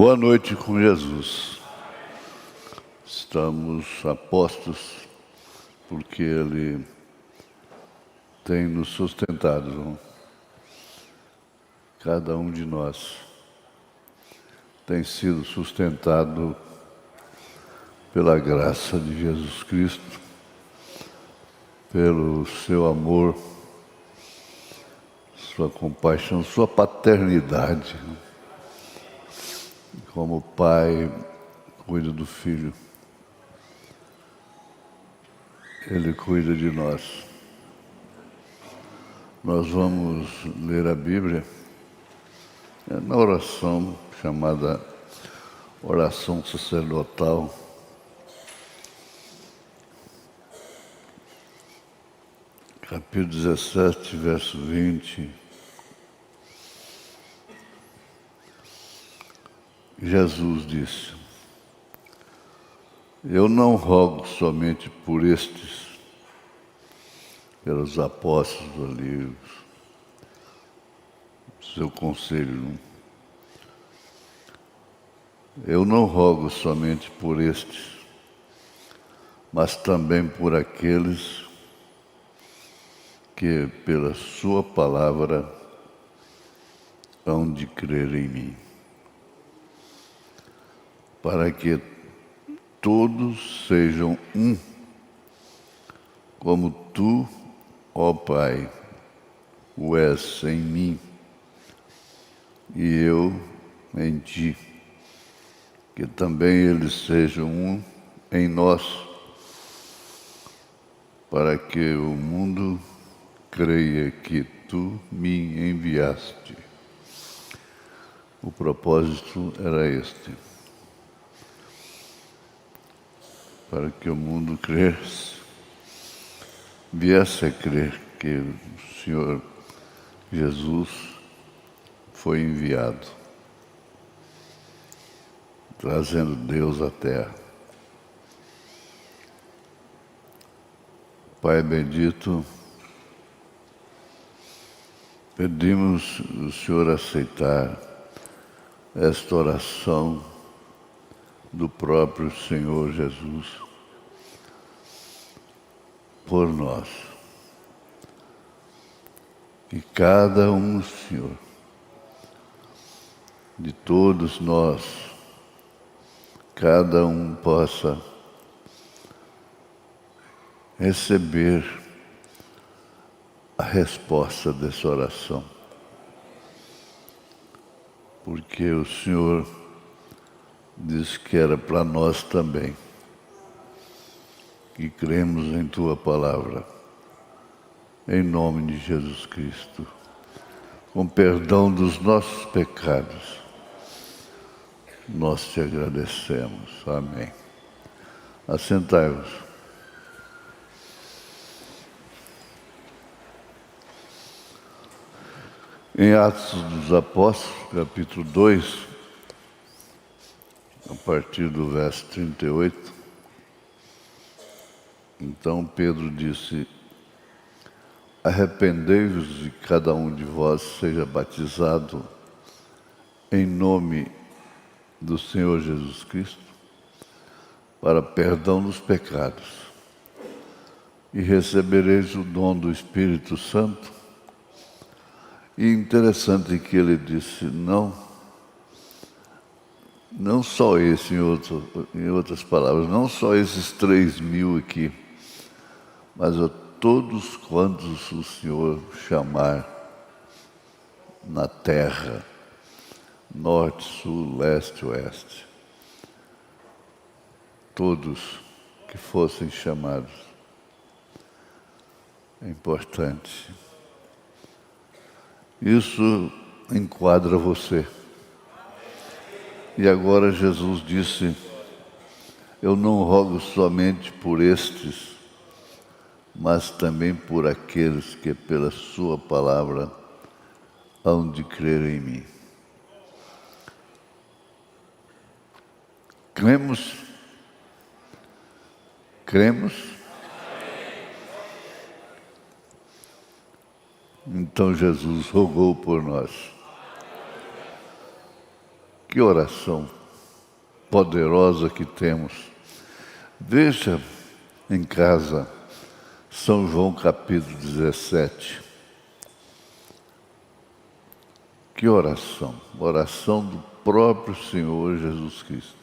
Boa noite com Jesus. Estamos apostos porque Ele tem nos sustentado. Cada um de nós tem sido sustentado pela graça de Jesus Cristo, pelo seu amor, sua compaixão, sua paternidade. Como o pai cuida do filho, Ele cuida de nós. Nós vamos ler a Bíblia na oração chamada oração sacerdotal. Capítulo 17, verso 20. Jesus disse: eu não rogo somente por estes, pelos apóstolos ali, seu conselho, não? Eu não rogo somente por estes, mas também por aqueles que, pela sua palavra, hão de crer em mim, para que todos sejam um, como tu, ó Pai, o és em mim e eu em ti, que também eles sejam um em nós, para que o mundo creia que tu me enviaste. O propósito era este: para que o mundo viesse a crer que o Senhor Jesus foi enviado, trazendo Deus à terra. Pai bendito, pedimos o Senhor aceitar esta oração do próprio Senhor Jesus por nós. E cada um, Senhor, de todos nós, cada um possa receber a resposta dessa oração. Porque o Senhor disse que era para nós também, que cremos em Tua palavra, em nome de Jesus Cristo, com perdão dos nossos pecados, nós te agradecemos. Amém. Assentai-vos. Em Atos dos Apóstolos, capítulo 2, a partir do verso 38, então Pedro disse: arrependei-vos e cada um de vós seja batizado em nome do Senhor Jesus Cristo para perdão dos pecados, e recebereis o dom do Espírito Santo. E interessante que ele disse, não só esse, em outras palavras, não só esses 3.000 aqui, mas a todos quantos o Senhor chamar na terra, norte, sul, leste, oeste, todos que fossem chamados. É importante. Isso enquadra você. E agora Jesus disse: eu não rogo somente por estes, mas também por aqueles que pela sua palavra hão de crer em mim. Cremos? Então Jesus rogou por nós, Que oração poderosa que temos. Veja em casa São João capítulo 17. Que oração! Oração do próprio Senhor Jesus Cristo.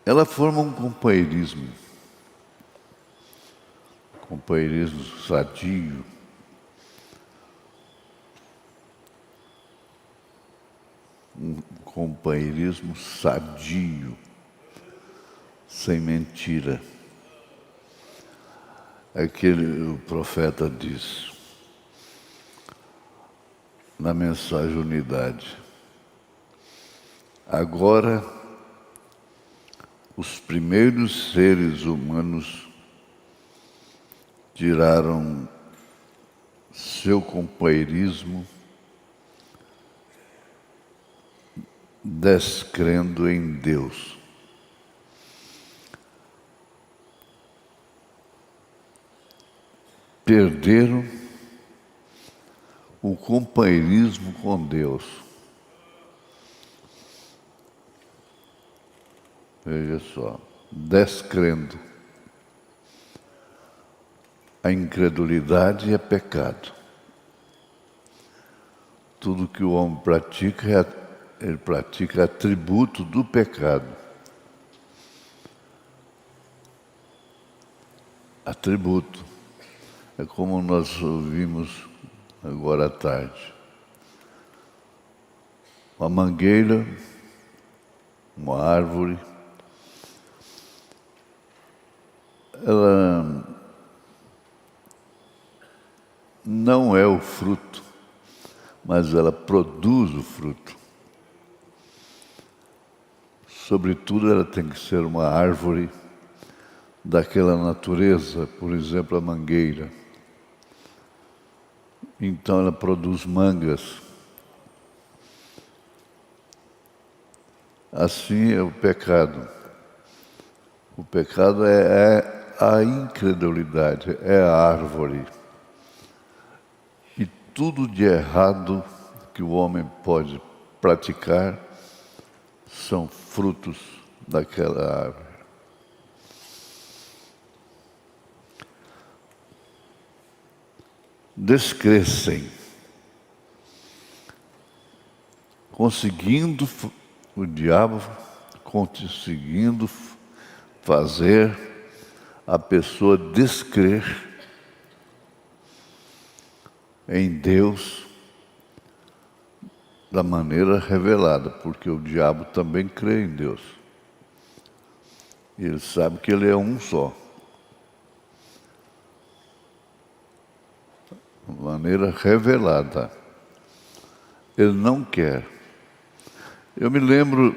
Ela forma um companheirismo sadio, um companheirismo sadio, sem mentira. O profeta diz na mensagem Unidade: agora os primeiros seres humanos tiraram seu companheirismo descrendo em Deus. Perderam o companheirismo com Deus. Veja só, descrendo. A incredulidade é pecado. Tudo que o homem pratica, ele pratica atributo do pecado. Atributo. É como nós ouvimos agora à tarde. Uma mangueira, uma árvore, ela não é o fruto, mas ela produz o fruto. Sobretudo, ela tem que ser uma árvore daquela natureza, por exemplo, a mangueira. Então ela produz mangas. Assim é o pecado. O pecado é a incredulidade, é a árvore. E tudo de errado que o homem pode praticar são frutos daquela árvore. Descrescem, o diabo conseguindo fazer a pessoa descrer em Deus da maneira revelada, porque o diabo também crê em Deus. E ele sabe que ele é um só. De maneira revelada. Ele não quer. Eu me lembro,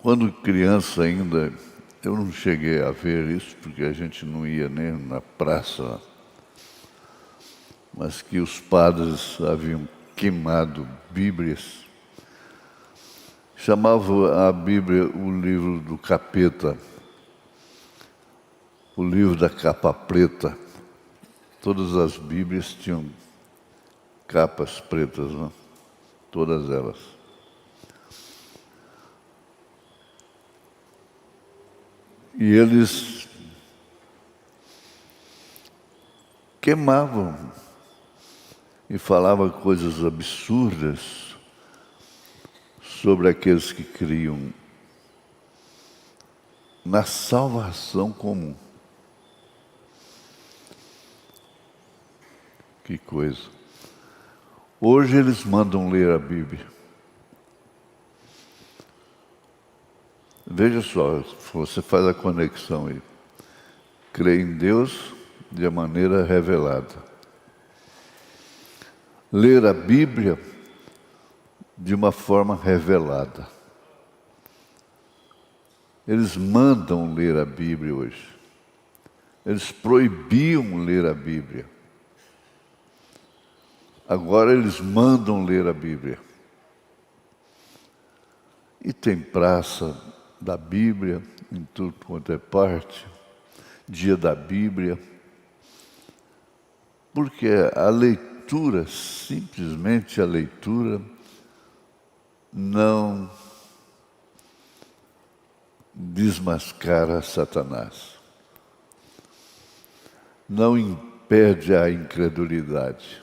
quando criança ainda, eu não cheguei a ver isso, porque a gente não ia nem na praça, mas que os padres haviam queimado Bíblias. Chamavam a Bíblia o livro do capeta, o livro da capa preta. Todas as Bíblias tinham capas pretas, né? Todas elas. E eles queimavam e falavam coisas absurdas sobre aqueles que criam na salvação comum. Que coisa. Hoje eles mandam ler a Bíblia. Veja só, você faz a conexão aí. Crê em Deus de maneira revelada. Ler a Bíblia de uma forma revelada. Eles mandam ler a Bíblia hoje. Eles proibiam ler a Bíblia. Agora eles mandam ler a Bíblia. E tem praça da Bíblia em tudo quanto é parte, dia da Bíblia, porque leitura, simplesmente a leitura, não desmascara Satanás. Não impede a incredulidade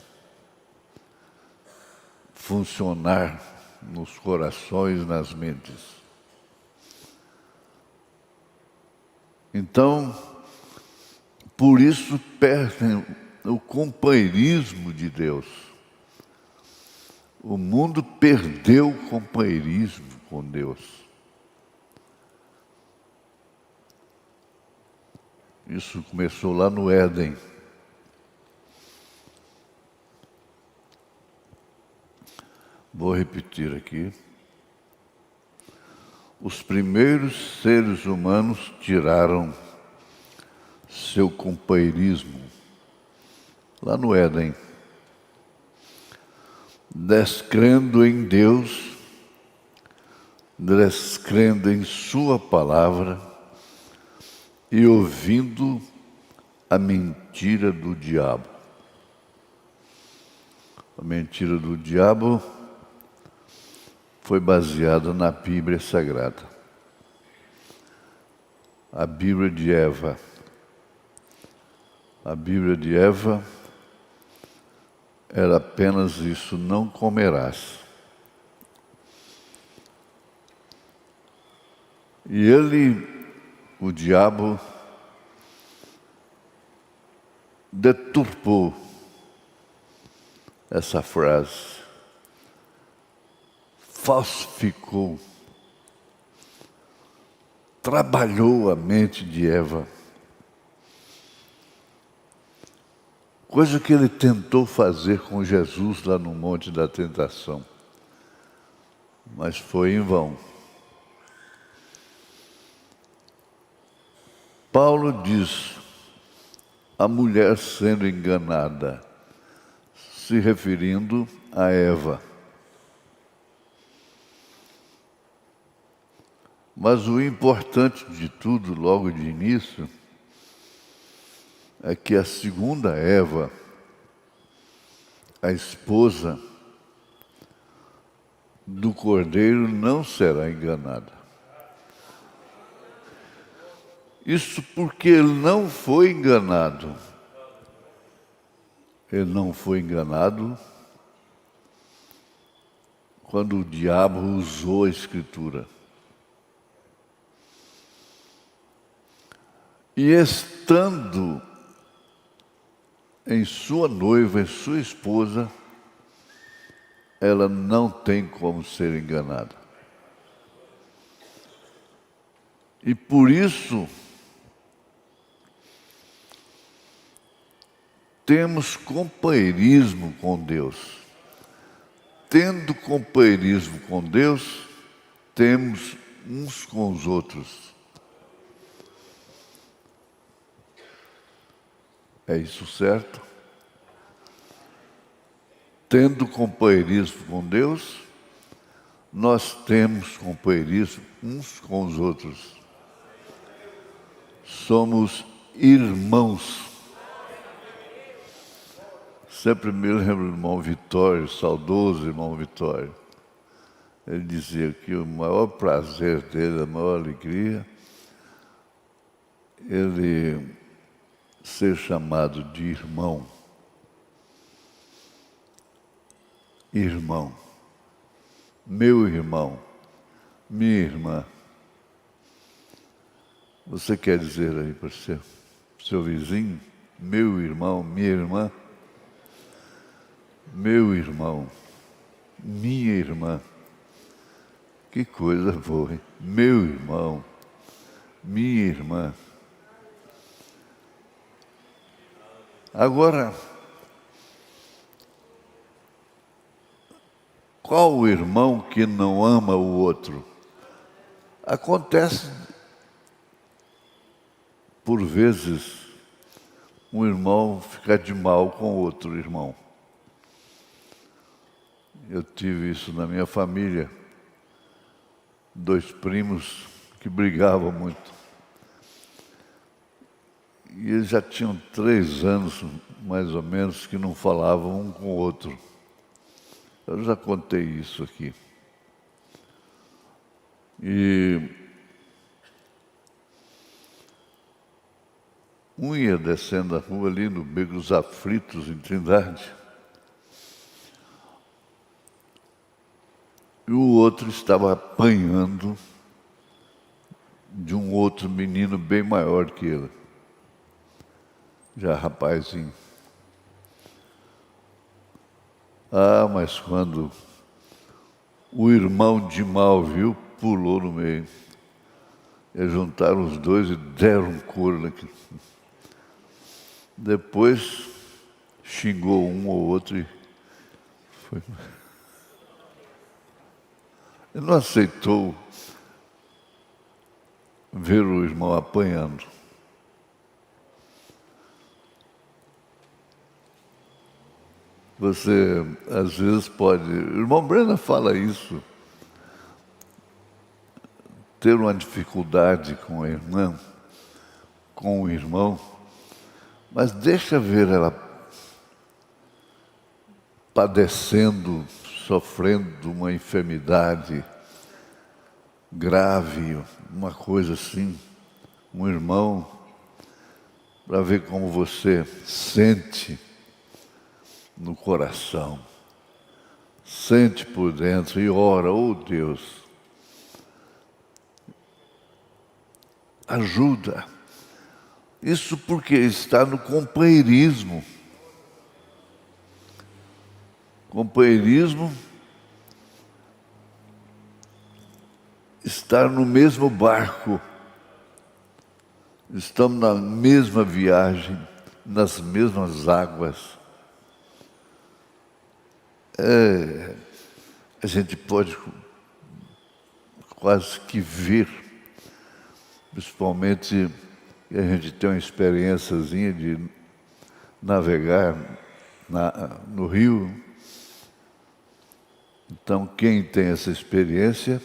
funcionar nos corações, nas mentes. Então, por isso perdem o companheirismo de Deus. O mundo perdeu o companheirismo com Deus. Isso começou lá no Éden. Vou repetir aqui. Os primeiros seres humanos tiraram seu companheirismo lá no Éden, descrendo em Deus, descrendo em Sua palavra e ouvindo a mentira do diabo. A mentira do diabo foi baseada na Bíblia Sagrada. A Bíblia de Eva. A Bíblia de Eva era apenas isso: não comerás. E ele, o diabo, deturpou essa frase, falsificou, trabalhou a mente de Eva, coisa que ele tentou fazer com Jesus lá no Monte da Tentação, mas foi em vão. Paulo diz, a mulher sendo enganada, se referindo a Eva. Mas o importante de tudo, logo de início, é que a segunda Eva, a esposa do Cordeiro, não será enganada. Isso porque ele não foi enganado. Ele não foi enganado quando o diabo usou a Escritura. E estando em sua noiva, em sua esposa, ela não tem como ser enganada. E por isso, temos companheirismo com Deus. Tendo companheirismo com Deus, temos uns com os outros. É isso certo? Tendo companheirismo com Deus, nós temos companheirismo uns com os outros. Somos irmãos. Sempre me lembro do irmão Vitório, saudoso irmão Vitório. Ele dizia que o maior prazer dele, a maior alegria, ele ser chamado de irmão. Irmão. Meu irmão. Minha irmã. Você quer dizer aí para o seu vizinho, meu irmão, minha irmã? Meu irmão, minha irmã. Que coisa boa, hein? Meu irmão, minha irmã. Agora, qual o irmão que não ama o outro? Acontece, por vezes, um irmão ficar de mal com outro irmão. Eu tive isso na minha família. 2 primos que brigavam muito. E eles já tinham 3 anos, mais ou menos, que não falavam um com o outro. Eu já contei isso aqui. E um ia descendo a rua ali no Beco dos Aflitos, em Trindade, e o outro estava apanhando de um outro menino bem maior que ele, já rapazinho. Ah, mas quando o irmão de mal viu, pulou no meio. Eles juntaram os dois e deram um couro naquilo. Depois xingou um ou outro e foi. Ele não aceitou ver o irmão apanhando. Você, às vezes, pode... O irmão Brenda fala isso. Ter uma dificuldade com a irmã, com o irmão, mas deixa ver ela padecendo, sofrendo uma enfermidade grave, uma coisa assim, um irmão, para ver como você sente no coração, sente por dentro e ora, oh Deus, ajuda. Isso porque está no companheirismo. Companheirismo, estar no mesmo barco, estamos na mesma viagem, nas mesmas águas. A gente pode quase que ver, principalmente que a gente tem uma experiênciazinha de navegar no rio. Então, quem tem essa experiência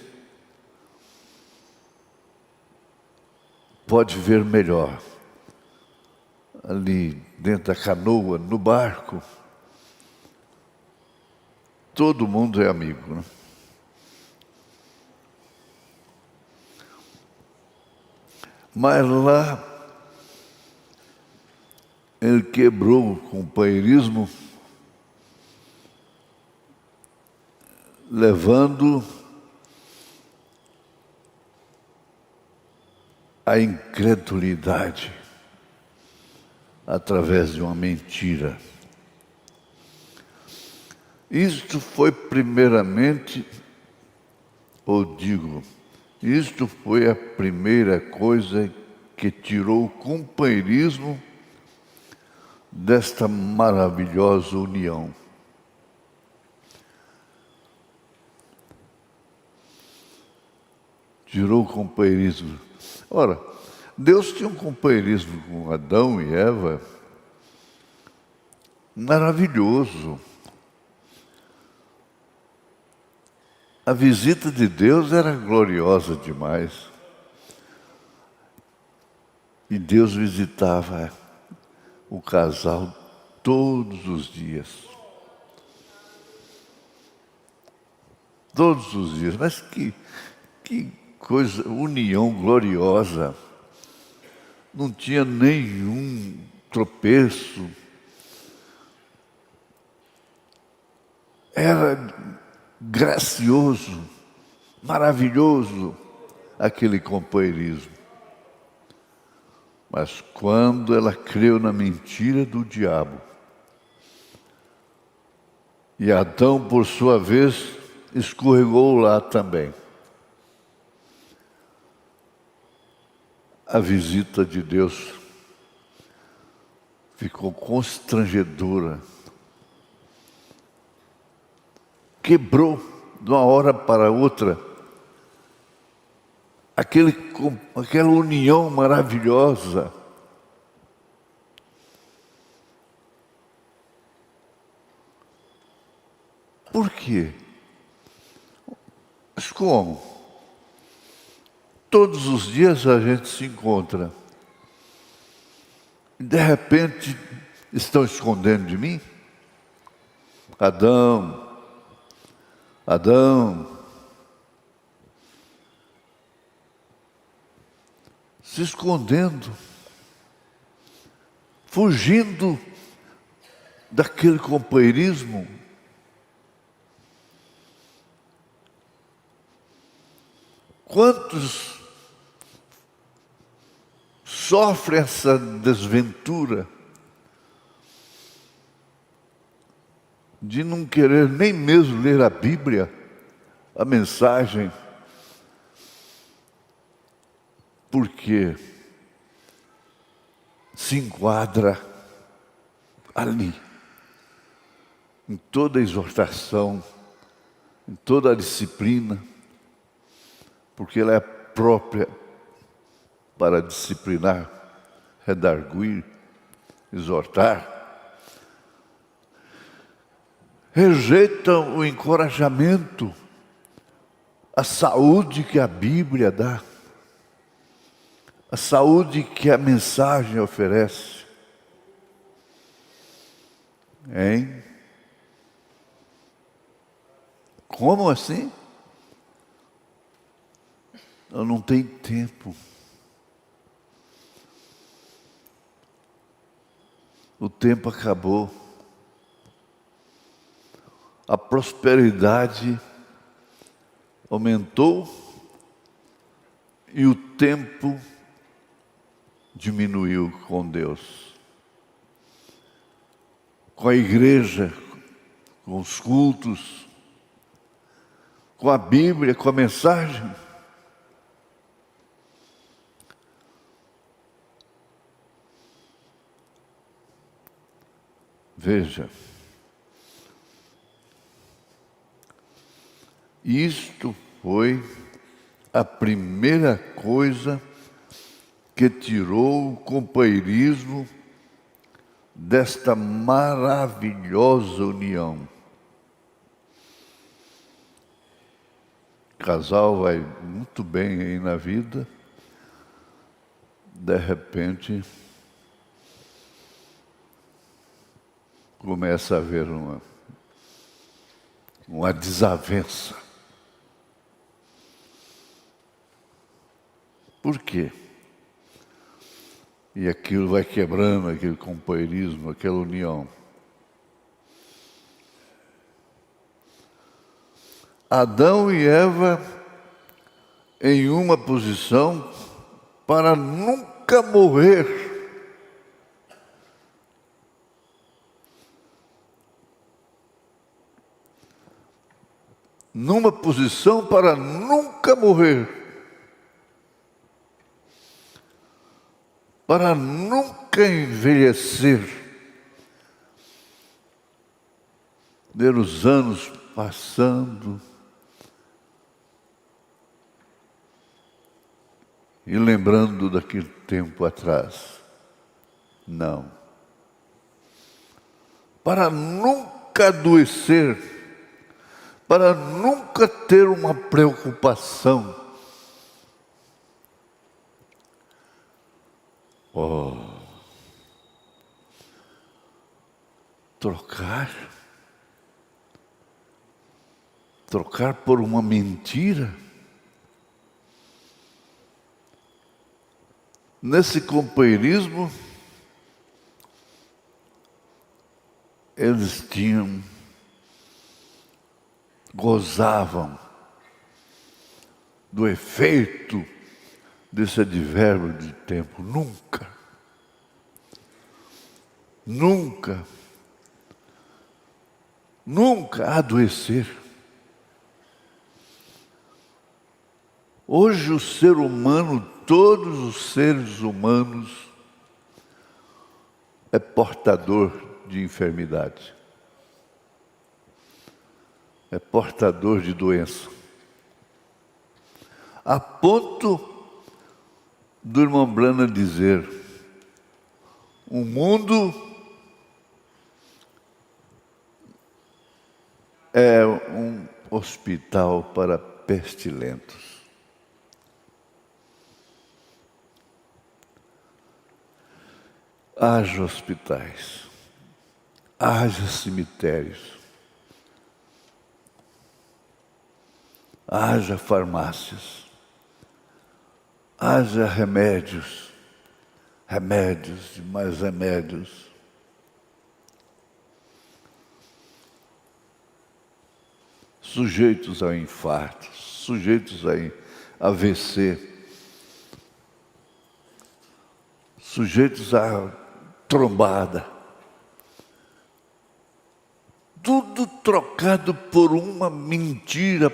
pode ver melhor. Ali dentro da canoa, no barco, todo mundo é amigo, né? Mas lá ele quebrou o companheirismo, levando a incredulidade através de uma mentira. Isto foi primeiramente, isto foi a primeira coisa que tirou o companheirismo desta maravilhosa união. Tirou o companheirismo. Ora, Deus tinha um companheirismo com Adão e Eva maravilhoso. A visita de Deus era gloriosa demais. E Deus visitava o casal todos os dias. Todos os dias. Mas que coisa, união gloriosa. Não tinha nenhum tropeço. Era gracioso, maravilhoso aquele companheirismo. Mas quando ela creu na mentira do diabo, e Adão, por sua vez, escorregou lá também, a visita de Deus ficou constrangedora. Quebrou de uma hora para outra aquela união maravilhosa. Por quê? Mas como? Todos os dias a gente se encontra. de repente estão escondendo de mim. Adão, Adão, se escondendo, fugindo daquele companheirismo. Quantos sofrem essa desventura de não querer nem mesmo ler a Bíblia, a mensagem, porque se enquadra ali, em toda a exortação, em toda a disciplina, porque ela é própria para disciplinar, redarguir, exortar. Rejeitam o encorajamento, a saúde que a Bíblia dá, a saúde que a mensagem oferece. Hein? Como assim? Eu não tenho tempo. O tempo acabou. A prosperidade aumentou e o tempo diminuiu com Deus. Com a igreja, com os cultos, com a Bíblia, com a mensagem. Veja, isto foi a primeira coisa que tirou o companheirismo desta maravilhosa união. O casal vai muito bem aí na vida, de repente começa a haver uma desavença. Por quê? E aquilo vai quebrando, aquele companheirismo, aquela união. Adão e Eva em uma posição para nunca morrer. Numa posição para nunca morrer, para nunca envelhecer, ver os anos passando e lembrando daquele tempo atrás. Não. Para nunca adoecer, para nunca ter uma preocupação. Oh, trocar por uma mentira. Nesse companheirismo, eles gozavam do efeito desse advérbio de tempo. Nunca adoecer. Hoje o ser humano, todos os seres humanos, é portador de enfermidade. É portador de doença. A ponto do irmão Branham dizer: o mundo é um hospital para pestilentos. haja hospitais, haja cemitérios, haja farmácias, haja remédios, remédios e mais remédios. Sujeitos a infarto, sujeitos a AVC, sujeitos a trombada. Tudo trocado por uma mentira,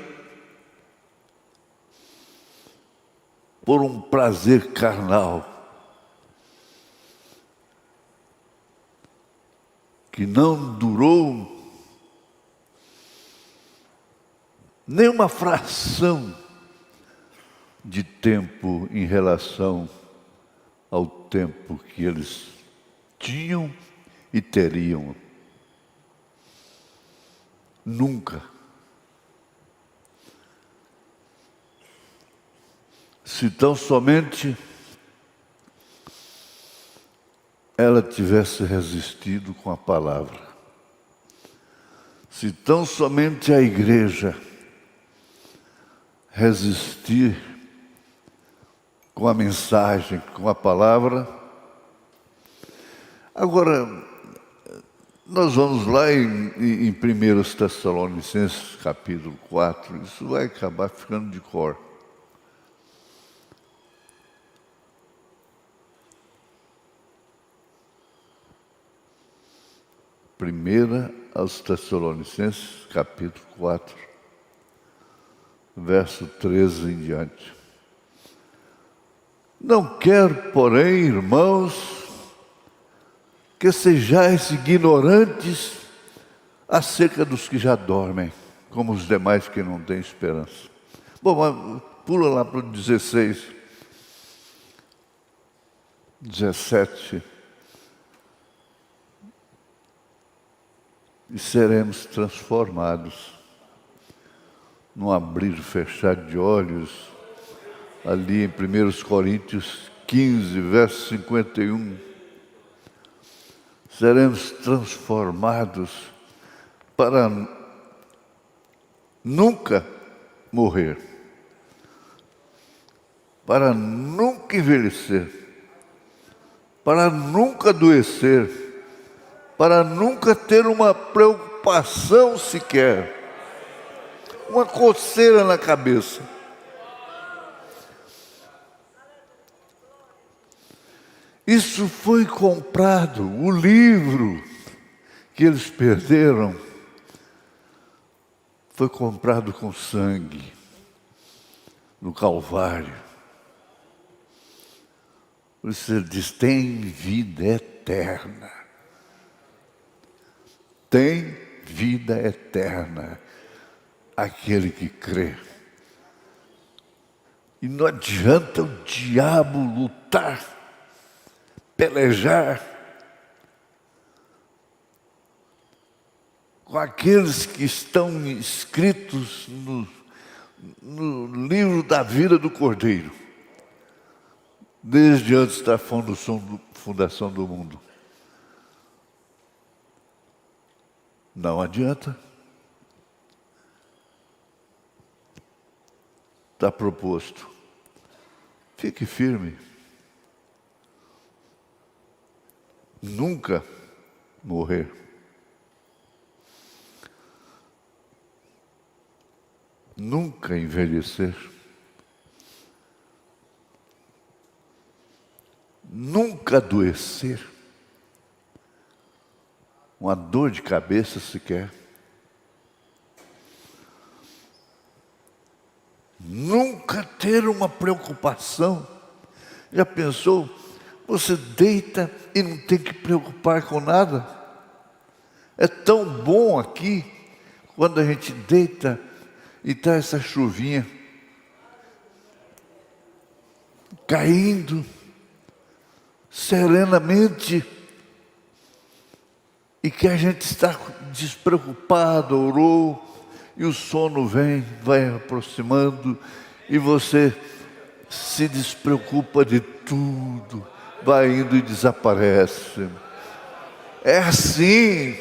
por um prazer carnal, que não durou nem uma fração de tempo em relação ao tempo que eles tinham e teriam. Nunca. Se tão somente ela tivesse resistido com a palavra, se tão somente a igreja resistir com a mensagem, com a palavra. Agora, nós vamos lá em 1 Tessalonicenses, capítulo 4, isso vai acabar ficando de cor. Primeira aos Tessalonicenses, capítulo 4, verso 13 em diante. Não quero, porém, irmãos, que sejais ignorantes acerca dos que já dormem, como os demais que não têm esperança. Bom, mas pula lá para o 16, 17. E seremos transformados num abrir e fechar de olhos, ali em 1 Coríntios 15, verso 51. Seremos transformados para nunca morrer, para nunca envelhecer, para nunca adoecer, para nunca ter uma preocupação sequer, uma coceira na cabeça. Isso foi comprado, o livro que eles perderam foi comprado com sangue no Calvário. Por isso ele diz, tem vida eterna. Tem vida eterna aquele que crê. E não adianta o diabo lutar, pelejar com aqueles que estão escritos no livro da vida do Cordeiro, desde antes da fundação do mundo. Não adianta. Está proposto. Fique firme. Nunca morrer. Nunca envelhecer. Nunca adoecer. Uma dor de cabeça sequer. Nunca ter uma preocupação. Já pensou? Você deita e não tem que preocupar com nada. É tão bom aqui, quando a gente deita e está essa chuvinha caindo serenamente, e que a gente está despreocupado, orou, e o sono vem, vai aproximando, e você se despreocupa de tudo, vai indo e desaparece. É assim,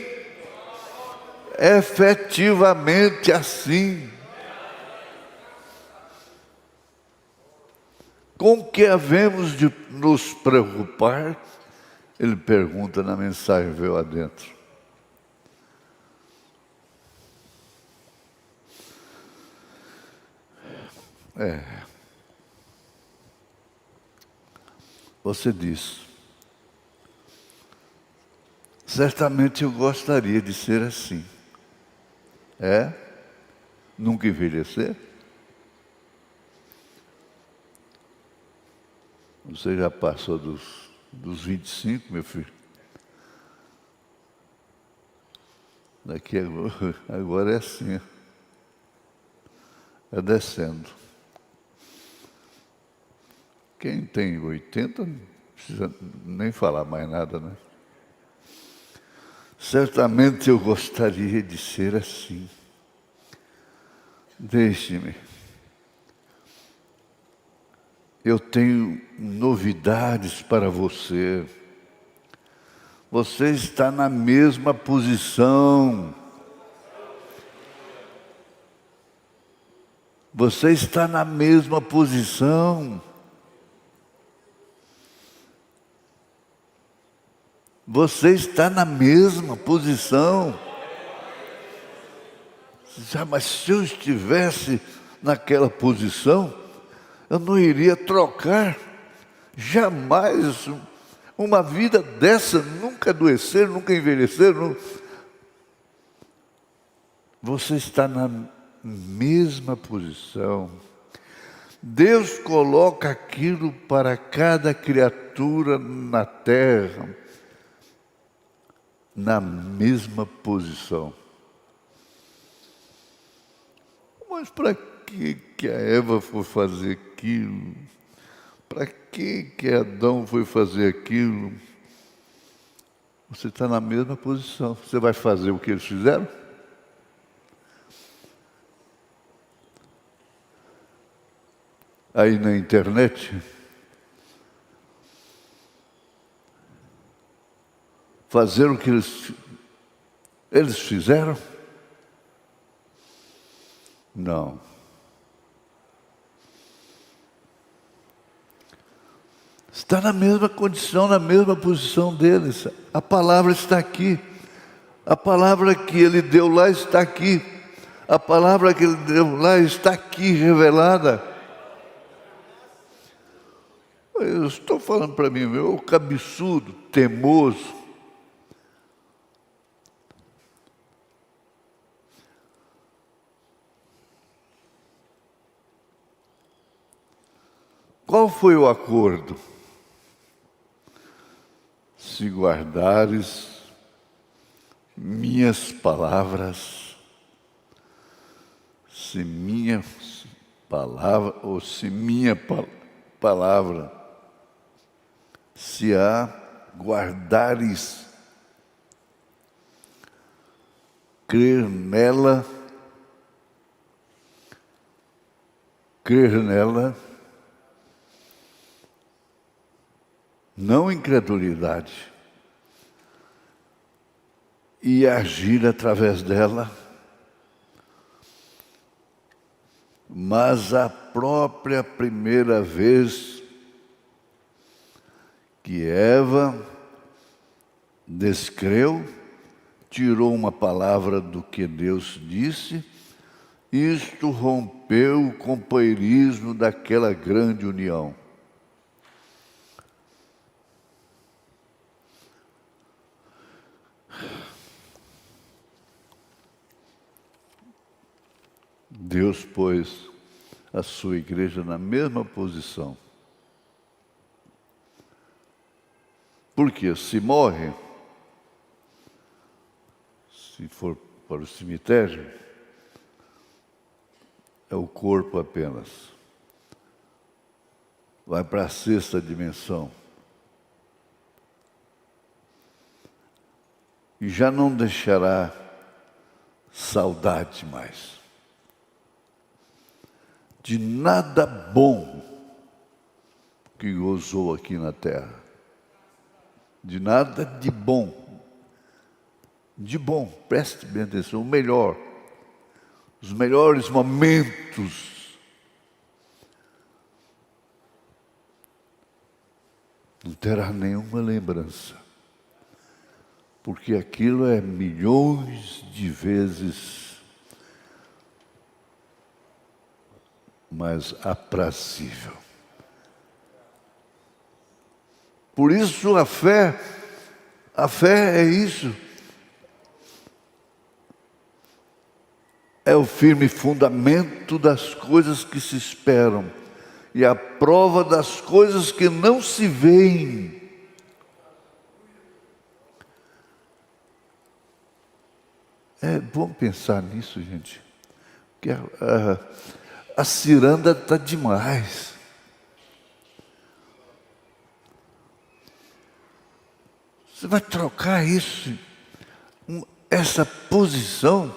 é efetivamente assim. Com que havemos de nos preocupar? Ele pergunta na mensagem, veio adentro. Você diz, certamente eu gostaria de ser assim. É? Nunca envelhecer? Você já passou dos 25, meu filho? Daqui agora é assim. É descendo. Quem tem 80 não precisa nem falar mais nada, né? Certamente eu gostaria de ser assim. Deixe-me. Eu tenho novidades para você. Você está na mesma posição. Você está na mesma posição. Você está na mesma posição. Mas se eu estivesse naquela posição, eu não iria trocar. Jamais uma vida dessa, nunca adoecer, nunca envelhecer. Você está na mesma posição. Deus coloca aquilo para cada criatura na terra, na mesma posição. Mas para que a Eva foi fazer aquilo? Para que Adão foi fazer aquilo? Você está na mesma posição. Você vai fazer o que eles fizeram? Aí na internet, fazer o que eles fizeram? Não. Está na mesma condição, na mesma posição deles. A palavra está aqui. A palavra que ele deu lá está aqui. A palavra que ele deu lá está aqui revelada. Eu estou falando para mim, meu cabeçudo, teimoso. Qual foi o acordo? Se guardares minhas palavras, se minha palavra, ou se minha palavra, se a guardares, crer nela, não incredulidade, e agir através dela, mas a própria primeira vez que Eva descreu, tirou uma palavra do que Deus disse, isto rompeu o companheirismo daquela grande união. Deus pôs a sua igreja na mesma posição. Porque se morre, se for para o cemitério, é o corpo apenas. Vai para a sexta dimensão. E já não deixará saudade mais de nada bom que gozou aqui na terra. de nada de bom. De bom, preste bem atenção, o melhor, os melhores momentos. Não terá nenhuma lembrança, porque aquilo é milhões de vezes mais aprazível. Por isso a fé é isso. É o firme fundamento das coisas que se esperam e a prova das coisas que não se veem. É bom pensar nisso, gente, porque a ciranda está demais. Você vai trocar isso, essa posição,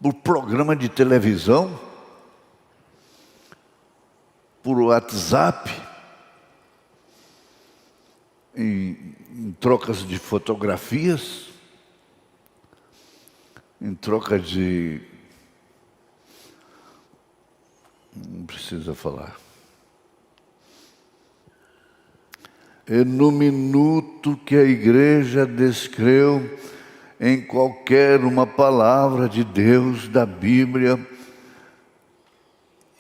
por programa de televisão, por WhatsApp, em trocas de fotografias, em troca de... Não precisa falar. E no minuto que a igreja descreu em qualquer uma palavra de Deus da Bíblia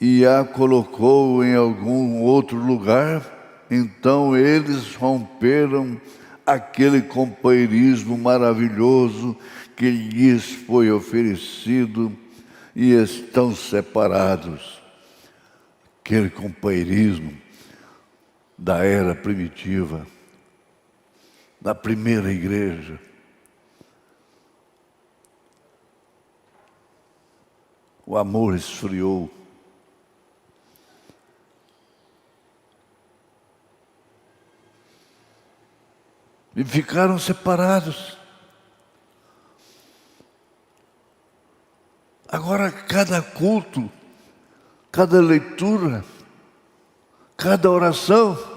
e a colocou em algum outro lugar, então eles romperam aquele companheirismo maravilhoso que lhes foi oferecido e estão separados. Aquele companheirismo da era primitiva, da primeira igreja. O amor esfriou. E ficaram separados. Agora, cada culto, cada leitura, cada oração,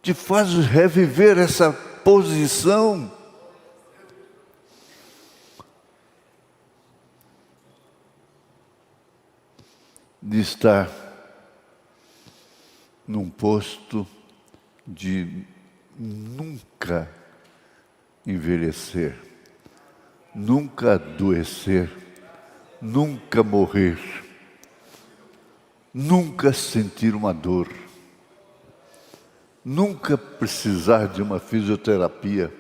te faz reviver essa posição. De estar num posto de nunca envelhecer, nunca adoecer, nunca morrer, nunca sentir uma dor, nunca precisar de uma fisioterapia,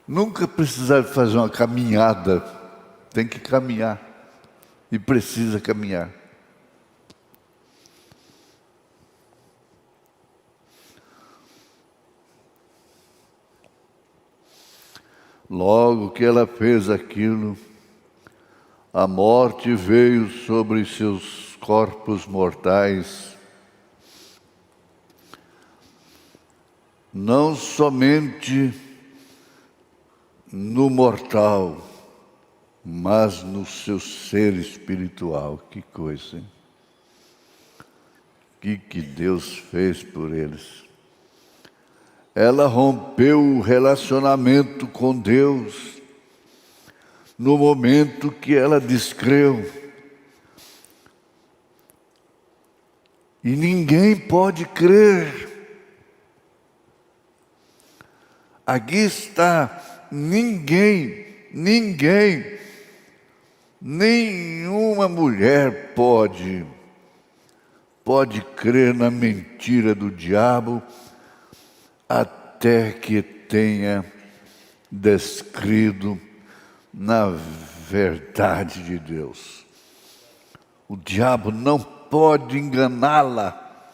nunca precisar fazer uma caminhada. Tem que caminhar e precisa caminhar. Logo que ela fez aquilo, a morte veio sobre seus corpos mortais, não somente no mortal, mas no seu ser espiritual. Que coisa, hein? Que Deus fez por eles. Ela rompeu o relacionamento com Deus no momento que ela descreu. E ninguém pode crer. Aqui está, nenhuma mulher pode crer na mentira do diabo até que tenha descrido na verdade de Deus. O diabo não pode enganá-la,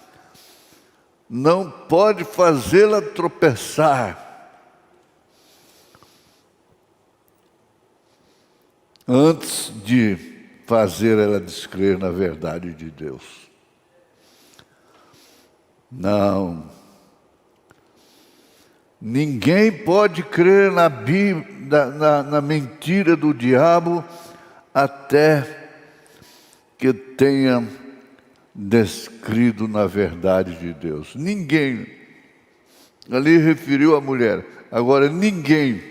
não pode fazê-la tropeçar antes de fazer ela descrer na verdade de Deus. Não. Ninguém pode crer na mentira do diabo até que tenha descrido na verdade de Deus. Ninguém. Ali referiu a mulher. Agora, ninguém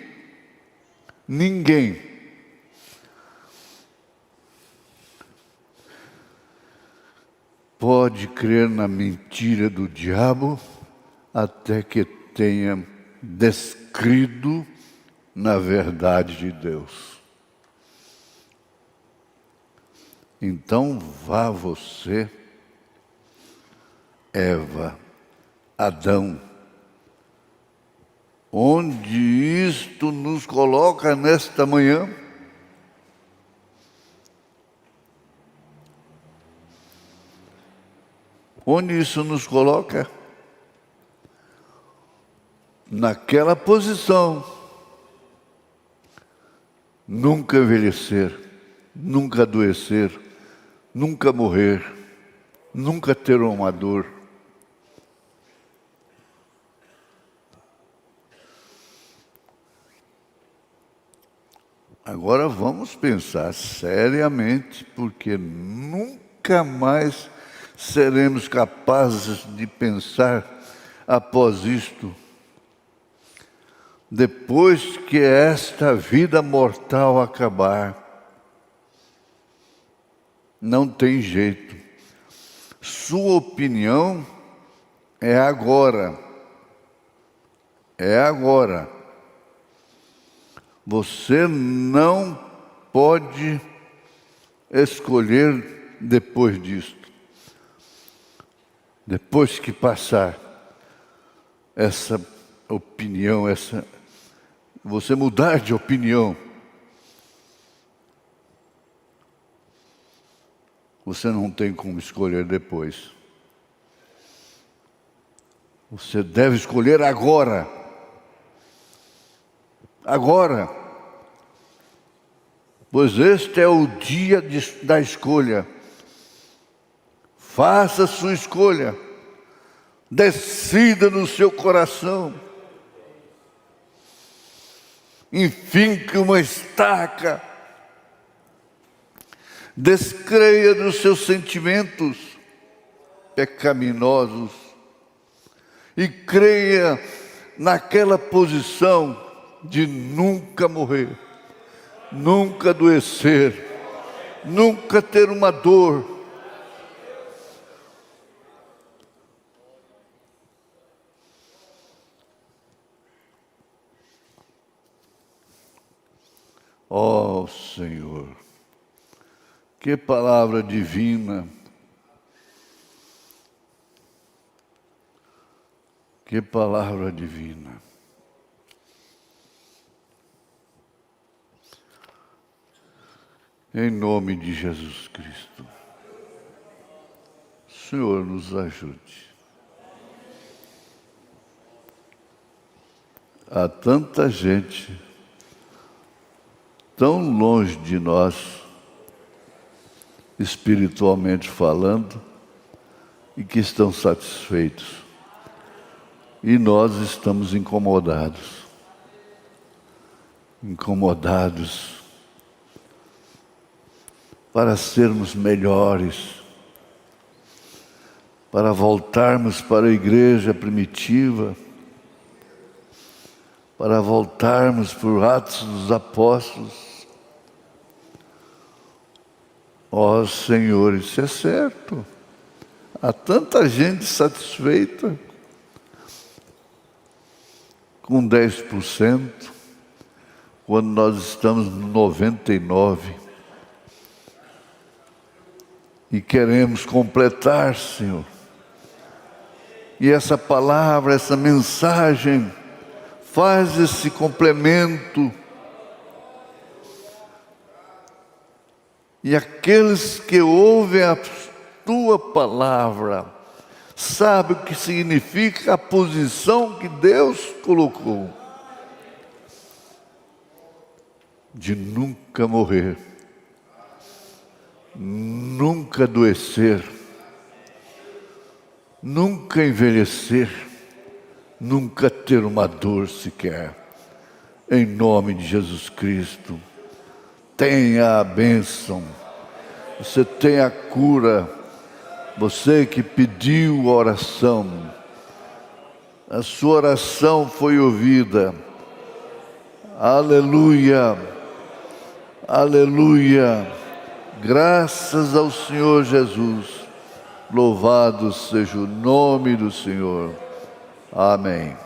pode crer na mentira do diabo até que tenha descrido na verdade de Deus. Então vá você, Eva, Adão, onde isto nos coloca nesta manhã? Onde isso nos coloca? Naquela posição. Nunca envelhecer, nunca adoecer, nunca morrer, nunca ter uma dor. Agora vamos pensar seriamente, porque nunca mais seremos capazes de pensar após isto. Depois que esta vida mortal acabar, não tem jeito. Sua opinião é agora. É agora. Você não pode escolher depois disto. Depois que passar essa opinião, você mudar de opinião, você não tem como escolher depois. Você deve escolher agora. Agora. Pois este é o dia da escolha. Faça a sua escolha. Decida no seu coração. Enfinque uma estaca. Descreia dos seus sentimentos pecaminosos e creia naquela posição de nunca morrer, nunca adoecer, nunca ter uma dor. Ó Senhor, que palavra divina, que palavra divina. Em nome de Jesus Cristo, Senhor, nos ajude. Há tanta gente tão longe de nós, espiritualmente falando, e que estão satisfeitos. E nós estamos incomodados. Para sermos melhores, para voltarmos para a igreja primitiva, para voltarmos para os Atos dos Apóstolos. Ó Senhor, isso é certo. Há tanta gente satisfeita com 10%, quando nós estamos no 99%. E queremos completar, Senhor. E essa palavra, essa mensagem, faz esse complemento. E aqueles que ouvem a tua palavra, sabem o que significa a posição que Deus colocou. De nunca morrer, nunca adoecer, nunca envelhecer, nunca ter uma dor sequer. Em nome de Jesus Cristo, tenha a bênção, você tem a cura, Você que pediu oração, a sua oração foi ouvida. Aleluia, aleluia. Graças ao Senhor Jesus. Louvado seja o nome do Senhor. Amém.